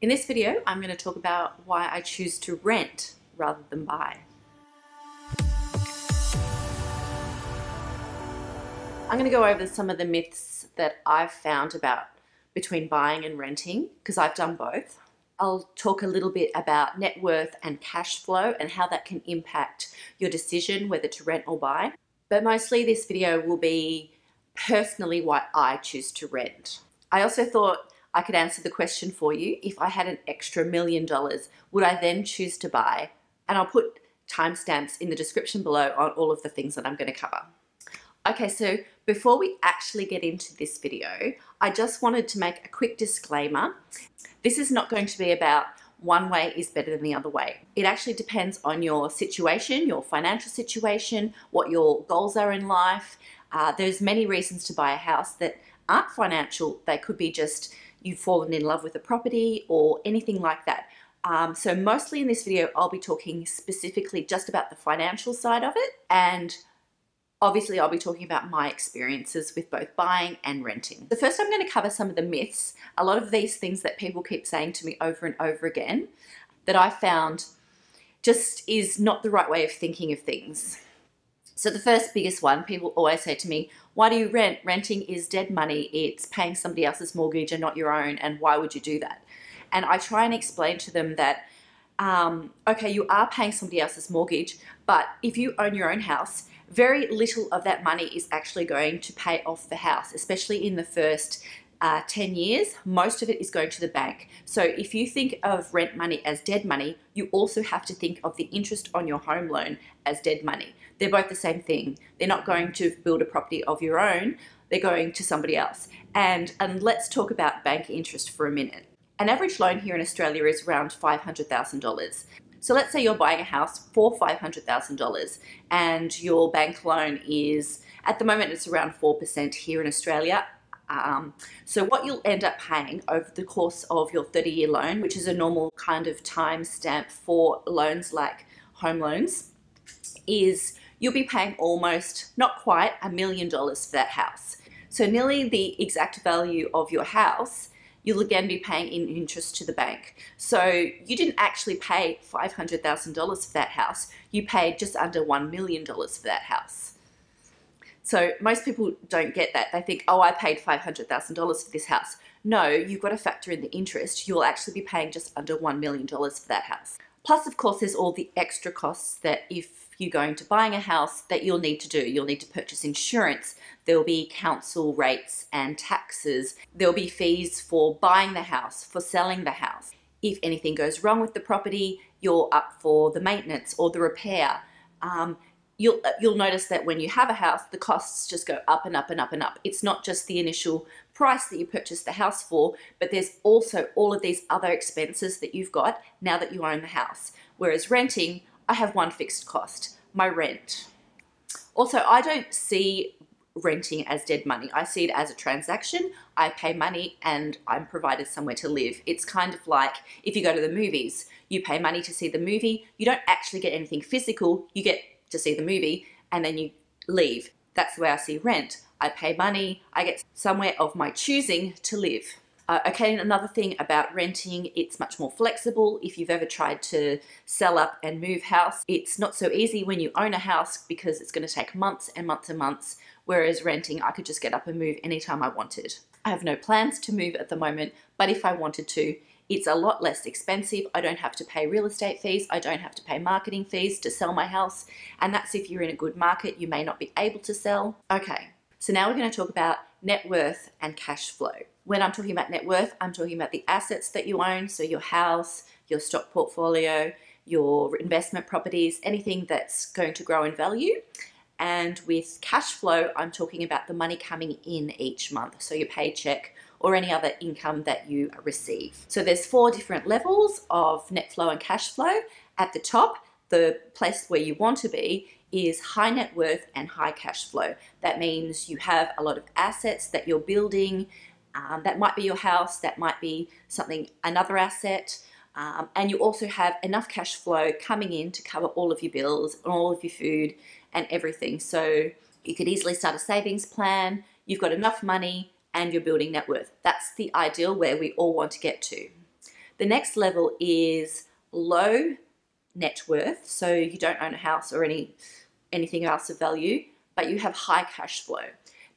In this video, I'm going to talk about why I choose to rent rather than buy. I'm going to go over some of the myths that I've found about between buying and renting, because I've done both. I'll talk a little bit about net worth and cash flow and how that can impact your decision whether to rent or buy. But mostly this video will be personally why I choose to rent. I also thought I could answer the question for you. If I had an extra $1 million, would I then choose to buy? And I'll put timestamps in the description below on all of the things that I'm going to cover. Okay, so before we actually get into this video, I just wanted to make a quick disclaimer. This is not going to be about one way is better than the other way. It actually depends on your situation, your financial situation, what your goals are in life. There's many reasons to buy a house that aren't financial. They could be just you've fallen in love with a property or anything like that. So mostly in this video, I'll be talking specifically just about the financial side of it. And obviously I'll be talking about my experiences with both buying and renting. So first I'm going to cover some of the myths, a lot of these things that people keep saying to me over and over again that I found just is not the right way of thinking of things. So the first biggest one, people always say to me, why do you rent? Renting is dead money. It's paying somebody else's mortgage and not your own. And why would you do that? And I try and explain to them that, okay, you are paying somebody else's mortgage, but if you own your own house, very little of that money is actually going to pay off the house, especially in the first 10 years. Most of it is going to the bank. So if you think of rent money as dead money, you also have to think of the interest on your home loan as dead money. They're both the same thing. They're not going to build a property of your own. They're going to somebody else. And let's talk about bank interest for a minute. An average loan here in Australia is around $500,000. So let's say you're buying a house for $500,000 and your bank loan is, at the moment, it's around 4% here in Australia. So what you'll end up paying over the course of your 30-year loan, which is a normal kind of time stamp for loans like home loans, is you'll be paying almost, not quite, $1 million for that house. So nearly the exact value of your house you'll again be paying in interest to the bank. So you didn't actually pay $500,000 for that house. You paid just under $1 million for that house. So most people don't get that. They think, oh, I paid $500,000 for this house. No, you've got to factor in the interest. You'll actually be paying just under $1 million for that house. Plus, of course, there's all the extra costs that if you're going to buying a house that you'll need to do. You'll need to purchase insurance. There'll be council rates and taxes. There'll be fees for buying the house, for selling the house. If anything goes wrong with the property, you're up for the maintenance or the repair. You'll notice that when you have a house, the costs just go up and up and up and up. It's not just the initial price that you purchased the house for, but there's also all of these other expenses that you've got now that you own the house. Whereas renting, I have one fixed cost, my rent. Also, I don't see renting as dead money. I see it as a transaction. I pay money and I'm provided somewhere to live. It's kind of like if you go to the movies, you pay money to see the movie. You don't actually get anything physical. You get to see the movie and then you leave. That's the way I see rent. I pay money. I get somewhere of my choosing to live. Okay, and another thing about renting, it's much more flexible. If you've ever tried to sell up and move house, it's not so easy when you own a house because it's going to take months and months and months, whereas renting, I could just get up and move anytime I wanted. I have no plans to move at the moment, but if I wanted to, it's a lot less expensive. I don't have to pay real estate fees. I don't have to pay marketing fees to sell my house. And that's if you're in a good market, you may not be able to sell. Okay, so now we're going to talk about net worth and cash flow. When I'm talking about net worth, I'm talking about the assets that you own. So your house, your stock portfolio, your investment properties, anything that's going to grow in value. And with cash flow, I'm talking about the money coming in each month. So your paycheck or any other income that you receive. So there's 4 different levels of net flow and cash flow. At the top, the place where you want to be is high net worth and high cash flow. That means you have a lot of assets that you're building. That might be your house, that might be another asset. And you also have enough cash flow coming in to cover all of your bills, all of your food and everything. So you could easily start a savings plan. You've got enough money and you're building net worth. That's the ideal where we all want to get to. The next level is low net worth, so you don't own a house or anything else of value, but you have high cash flow.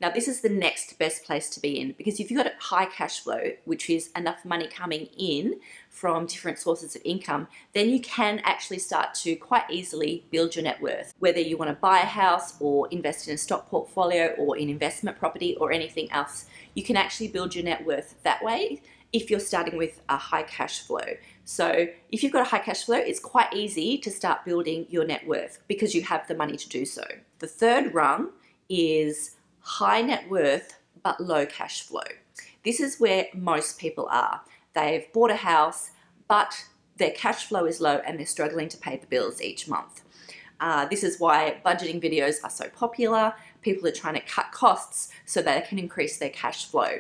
Now this is the next best place to be in, because if you've got a high cash flow, which is enough money coming in from different sources of income, then you can actually start to quite easily build your net worth. Whether you want to buy a house or invest in a stock portfolio or in investment property or anything else, you can actually build your net worth that way if you're starting with a high cash flow. So if you've got a high cash flow, it's quite easy to start building your net worth because you have the money to do so. The third rung is high net worth but low cash flow. This is where most people are. They've bought a house, but their cash flow is low and they're struggling to pay the bills each month. This is why budgeting videos are so popular. People are trying to cut costs so that they can increase their cash flow.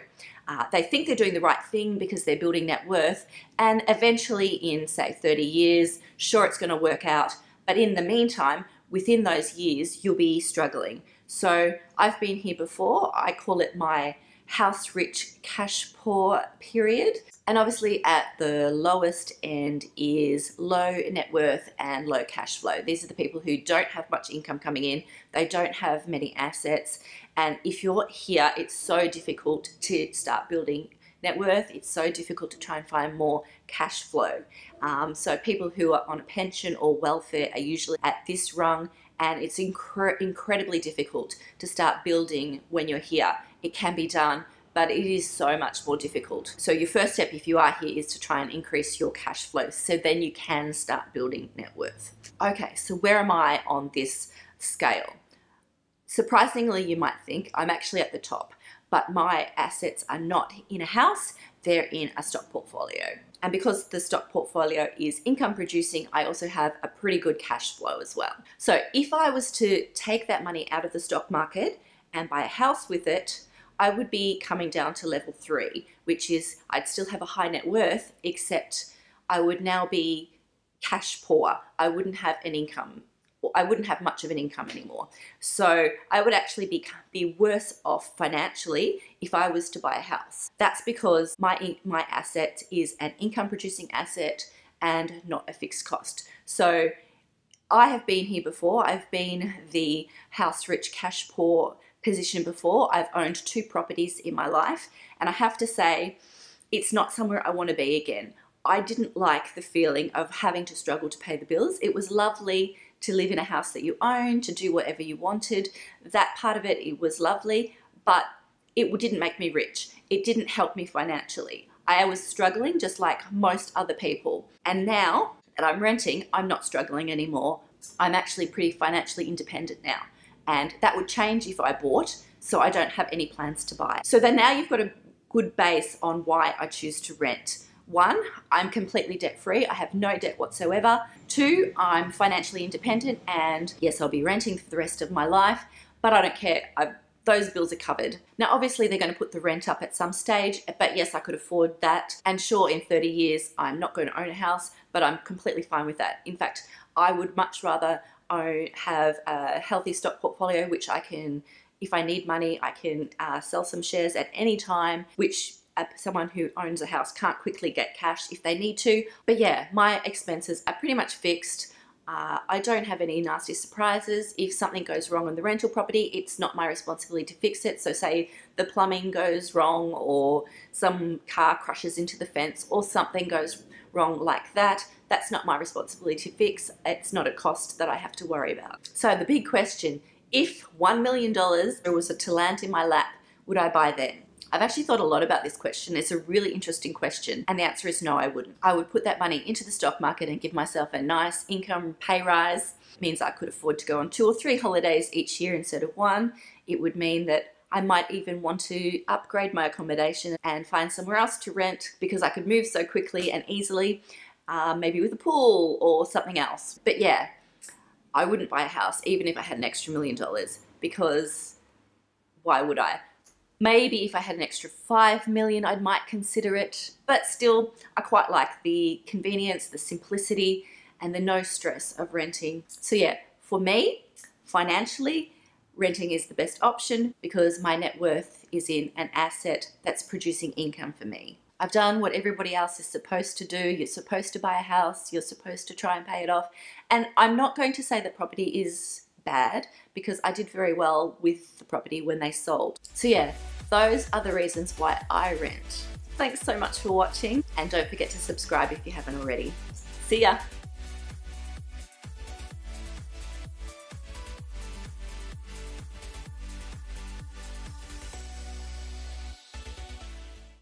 They think they're doing the right thing because they're building net worth, and eventually in, say, 30 years, sure, it's going to work out. But in the meantime, within those years, you'll be struggling. So I've been here before. I call it my house rich, cash poor period. And obviously at the lowest end is low net worth and low cash flow. These are the people who don't have much income coming in. They don't have many assets. And if you're here, it's so difficult to start building net worth. It's so difficult to try and find more cash flow. So people who are on a pension or welfare are usually at this rung, and it's incredibly difficult to start building when you're here. It can be done, but it is so much more difficult. So your first step, if you are here, is to try and increase your cash flow so then you can start building net worth. Okay, so where am I on this scale? Surprisingly, you might think I'm actually at the top, but my assets are not in a house, they're in a stock portfolio. And because the stock portfolio is income producing, I also have a pretty good cash flow as well. So if I was to take that money out of the stock market and buy a house with it, I would be coming down to level 3, which is I'd still have a high net worth, except I would now be cash poor. I wouldn't have an income. I wouldn't have much of an income anymore. So I would actually be worse off financially if I was to buy a house. That's because my asset is an income producing asset and not a fixed cost. So I have been here before. I've been the house rich, cash poor position before. I've owned 2 properties in my life, and I have to say it's not somewhere I want to be again. I didn't like the feeling of having to struggle to pay the bills. It was lovely to live in a house that you own, to do whatever you wanted. That part of it was lovely, but it didn't make me rich. It didn't help me financially. I was struggling just like most other people. And now that I'm renting, I'm not struggling anymore. I'm actually pretty financially independent now. And that would change if I bought, so I don't have any plans to buy. So then now you've got a good base on why I choose to rent. 1, I'm completely debt-free. I have no debt whatsoever. 2, I'm financially independent, and yes, I'll be renting for the rest of my life, but I don't care. Those bills are covered. Now, obviously, they're going to put the rent up at some stage, but yes, I could afford that. And sure, in 30 years, I'm not going to own a house, but I'm completely fine with that. In fact, I would much rather have a healthy stock portfolio, which I can, if I need money, I can sell some shares at any time, which someone who owns a house can't quickly get cash if they need to. But yeah, my expenses are pretty much fixed. I don't have any nasty surprises. If something goes wrong on the rental property, it's not my responsibility to fix it. So say the plumbing goes wrong, or some car crashes into the fence, or something goes wrong like that, that's not my responsibility to fix. It's not a cost that I have to worry about. So the big question, if $1 million was to land in my lap, would I buy then? I've actually thought a lot about this question. It's a really interesting question, and the answer is no, I wouldn't. I would put that money into the stock market and give myself a nice income pay rise. It means I could afford to go on 2 or 3 holidays each year instead of 1. It would mean that I might even want to upgrade my accommodation and find somewhere else to rent, because I could move so quickly and easily, maybe with a pool or something else. But yeah, I wouldn't buy a house even if I had an extra $1 million, because why would I? Maybe if I had an extra 5 million, I might consider it, but still, I quite like the convenience, the simplicity, and the no stress of renting. So yeah, for me, financially, renting is the best option because my net worth is in an asset that's producing income for me. I've done what everybody else is supposed to do. You're supposed to buy a house. You're supposed to try and pay it off. And I'm not going to say that property is bad, because I did very well with the property when they sold. So yeah, those are the reasons why I rent. Thanks so much for watching, and don't forget to subscribe if you haven't already. See ya.